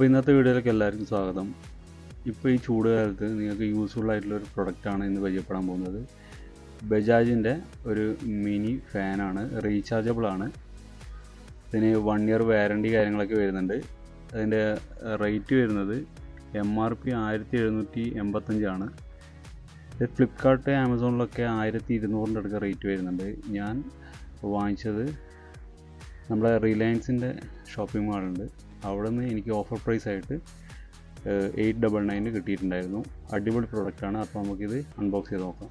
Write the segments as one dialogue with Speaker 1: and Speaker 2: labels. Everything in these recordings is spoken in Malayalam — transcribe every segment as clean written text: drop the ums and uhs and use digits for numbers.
Speaker 1: അപ്പോൾ ഇന്നത്തെ വീഡിയോയിലേക്ക് എല്ലാവർക്കും സ്വാഗതം. ഇപ്പോൾ ഈ ചൂട് കാലത്ത് നിങ്ങൾക്ക് യൂസ്ഫുൾ ആയിട്ടുള്ള ഒരു പ്രൊഡക്റ്റാണ് ഇന്ന് പരിചയപ്പെടാൻ പോകുന്നത്. ബജാജിൻ്റെ ഒരു മിനി ഫാനാണ്, റീചാർജബിൾ ആണ്. ഇതിന് 1 ഇയർ വാറണ്ടി കാര്യങ്ങളൊക്കെ വരുന്നുണ്ട്. അതിൻ്റെ റേറ്റ് വരുന്നത് MRP 1785 ആണ്. ഇത് ഫ്ലിപ്കാർട്ട് ആമസോണിലൊക്കെ 1200 അടുക്ക റേറ്റ് വരുന്നുണ്ട്. ഞാൻ വാങ്ങിച്ചത് നമ്മുടെ റിലയൻസിൻ്റെ ഷോപ്പിംഗ് മാളുണ്ട്, അവിടെ നിന്ന് എനിക്ക് ഓഫർ പ്രൈസ് ആയിട്ട് 899 കിട്ടിയിട്ടുണ്ടായിരുന്നു. അടിപൊളി പ്രൊഡക്റ്റാണ്. അപ്പോൾ നമുക്കിത് അൺബോക്സ് ചെയ്ത് നോക്കാം.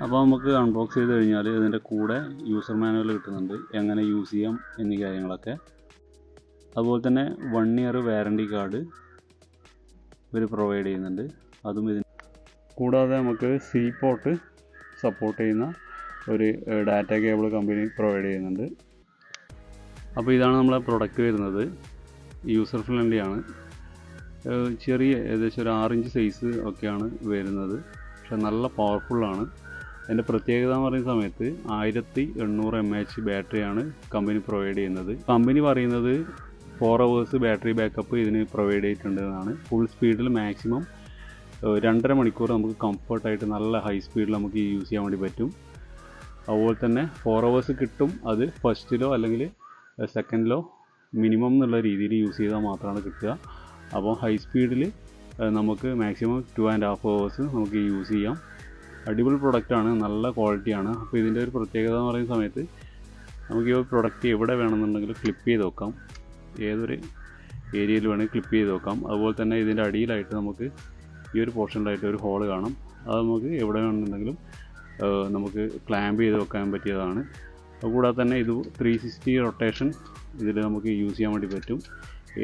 Speaker 1: അപ്പോൾ നമുക്ക് അൺബോക്സ് ചെയ്ത് കഴിഞ്ഞാൽ ഇതിൻ്റെ കൂടെ യൂസർ മാനുവൽ കിട്ടുന്നുണ്ട്, എങ്ങനെ യൂസ് ചെയ്യാം എന്നീ കാര്യങ്ങളൊക്കെ. അതുപോലെ തന്നെ 1 ഇയർ വാറണ്ടി കാർഡ് ഇവർ പ്രൊവൈഡ് ചെയ്യുന്നുണ്ട്, അതും ഇതിന്. കൂടാതെ നമുക്ക് സി പോർട്ട് സപ്പോർട്ട് ചെയ്യുന്ന ഒരു ഡാറ്റ കേബിൾ കമ്പനി പ്രൊവൈഡ് ചെയ്യുന്നുണ്ട്. അപ്പോൾ ഇതാണ് നമ്മളെ പ്രൊഡക്റ്റ് വരുന്നത്. യൂസർ ഫ്രണ്ട്ലി ആണ്. ചെറിയ ഏകദേശം ഒരു 6 ഇഞ്ച് സൈസ് ഒക്കെയാണ് വരുന്നത്, പക്ഷെ നല്ല പവർഫുള്ളാണ്. അതിൻ്റെ പ്രത്യേകത എന്ന് പറയുന്ന സമയത്ത് 1800 mAh ബാറ്ററിയാണ് കമ്പനി പ്രൊവൈഡ് ചെയ്യുന്നത്. കമ്പനി പറയുന്നത് 4 hours ബാറ്ററി ബാക്കപ്പ് ഇതിന് പ്രൊവൈഡ് ചെയ്തിട്ടുണ്ടെന്നാണ്. ഫുൾ സ്പീഡിൽ മാക്സിമം 2.5 മണിക്കൂർ നമുക്ക് കംഫർട്ടായിട്ട് നല്ല ഹൈ സ്പീഡിൽ നമുക്ക് യൂസ് ചെയ്യാൻ വേണ്ടി പറ്റും. അതുപോലെ തന്നെ 4 hours കിട്ടും. അത് ഫസ്റ്റിലോ അല്ലെങ്കിൽ സെക്കൻഡിലോ മിനിമം എന്നുള്ള രീതിയിൽ യൂസ് ചെയ്താൽ മാത്രമാണ് കിട്ടുക. അപ്പോൾ ഹൈ സ്പീഡിൽ നമുക്ക് മാക്സിമം 2.5 hours നമുക്ക് യൂസ് ചെയ്യാം. അടിപൊളി പ്രൊഡക്റ്റാണ്, നല്ല ക്വാളിറ്റിയാണ്. അപ്പോൾ ഇതിൻ്റെ ഒരു പ്രത്യേകത എന്ന് പറയുന്ന സമയത്ത് നമുക്ക് ഈ ഒരു പ്രൊഡക്റ്റ് എവിടെ വേണമെന്നുണ്ടെങ്കിൽ ക്ലിപ്പ് ചെയ്ത് വെക്കാം, ഏതൊരു ഏരിയയിൽ വേണമെങ്കിൽ ക്ലിപ്പ് ചെയ്ത് വെക്കാം. അതുപോലെ തന്നെ ഇതിൻ്റെ അടിയിലായിട്ട് നമുക്ക് ഈ ഒരു പോർഷനിലായിട്ട് ഒരു ഹോൾ കാണാം, അത് നമുക്ക് എവിടെ വേണമെന്നുണ്ടെങ്കിലും നമുക്ക് ക്ലാമ്പ് ചെയ്ത് വെക്കാൻ പറ്റിയതാണ്. അതുകൂടാതെ തന്നെ ഇത് 360 റൊട്ടേഷൻ ഇതിൽ നമുക്ക് യൂസ് ചെയ്യാൻ വേണ്ടി പറ്റും.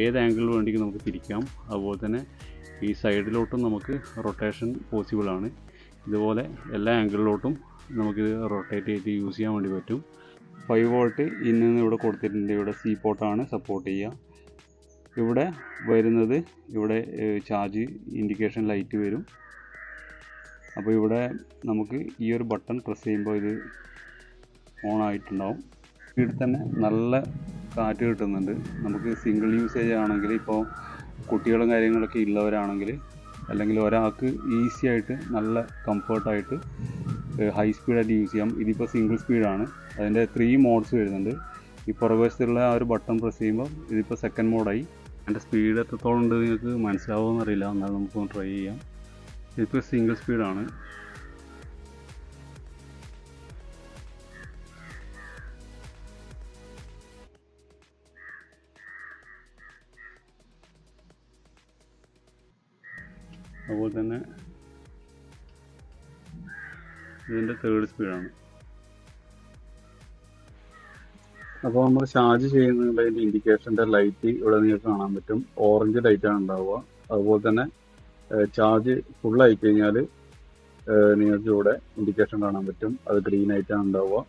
Speaker 1: ഏത് ആംഗിളിൽ വേണ്ടിക്ക് നമുക്ക് തിരിക്കാം. അതുപോലെ തന്നെ ഈ സൈഡിലോട്ടും നമുക്ക് റൊട്ടേഷൻ പോസിബിളാണ്. ഇതുപോലെ എല്ലാ ആംഗിളിലോട്ടും നമുക്കിത് റൊട്ടേറ്റ് ചെയ്ത് യൂസ് ചെയ്യാൻ വേണ്ടി പറ്റും. 5 volt ഇന്ന് ഇവിടെ കൊടുത്തിട്ടുണ്ട്. ഇവിടെ സി പോർട്ടാണ് സപ്പോർട്ട് ചെയ്യുക. ഇവിടെ വരുന്നത് ഇവിടെ ചാർജ് ഇൻഡിക്കേഷൻ ലൈറ്റ് വരും. അപ്പോൾ ഇവിടെ നമുക്ക് ഈ ഒരു ബട്ടൺ പ്രസ് ചെയ്യുമ്പോൾ ഇത് ഓൺ ആയിട്ടുണ്ടാവും. ഇതിൽ തന്നെ നല്ല കാറ്റ് കിട്ടുന്നുണ്ട്. നമുക്ക് സിംഗിൾ യൂസേജ് ആണെങ്കിൽ, ഇപ്പോൾ കുട്ടികളും കാര്യങ്ങളൊക്കെ ഉള്ളവരാണെങ്കിൽ, അല്ലെങ്കിൽ ഒരാൾക്ക് ഈസി ആയിട്ട് നല്ല കംഫർട്ടായിട്ട് ഹൈ സ്പീഡായിട്ട് യൂസ് ചെയ്യാം. ഇതിപ്പോൾ സിംഗിൾ സ്പീഡാണ്. അതിൻ്റെ 3 മോഡ്സ് വരുന്നുണ്ട്. ഈ പുറകുവശത്തുള്ള ആ ഒരു ബട്ടൺ പ്രസ് ചെയ്യുമ്പോൾ ഇതിപ്പോൾ സെക്കൻഡ് മോഡായി. അതിൻ്റെ സ്പീഡ് എത്രത്തോളം ഉണ്ട് നിങ്ങൾക്ക് മനസ്സിലാവുമെന്ന് അറിയില്ല, എന്നാലും നമുക്കൊന്ന് ട്രൈ ചെയ്യാം. ഇതിപ്പോൾ സിംഗിൾ സ്പീഡാണ്. അതുപോലെ തന്നെ ഇതിൻ്റെ 3rd സ്പീഡാണ്. അപ്പോൾ നമ്മൾ ചാർജ് ചെയ്യുന്നതിൻ്റെ ഇൻഡിക്കേഷൻ്റെ ലൈറ്റ് ഇവിടെ നിങ്ങൾക്ക് കാണാൻ പറ്റും. ഓറഞ്ച് ലൈറ്റാണ് ഉണ്ടാവുക. അതുപോലെ തന്നെ ചാർജ് ഫുള്ളായി കഴിഞ്ഞാൽ നിങ്ങൾക്ക് ഇവിടെ ഇൻഡിക്കേഷൻ കാണാൻ പറ്റും, അത് ഗ്രീൻ ആയിട്ടാണ് ഉണ്ടാവുക.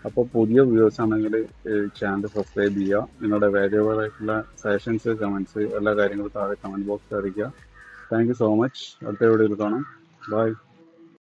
Speaker 1: അപ്പോൾ പുതിയ വ്യൂവേഴ്സ് ആണെങ്കിൽ ചാനൽ സബ്സ്ക്രൈബ് ചെയ്യുക. നിങ്ങളുടെ വാല്യുബിൾ ആയിട്ടുള്ള സജഷൻസ്, കമൻറ്റ്സ് എല്ലാ കാര്യങ്ങളും താഴെ കമൻറ്റ് ബോക്സിൽ അറിയിക്കുക. Thank you so much. അടുത്ത വീഡിയോയിൽ കാണാം. ബൈ.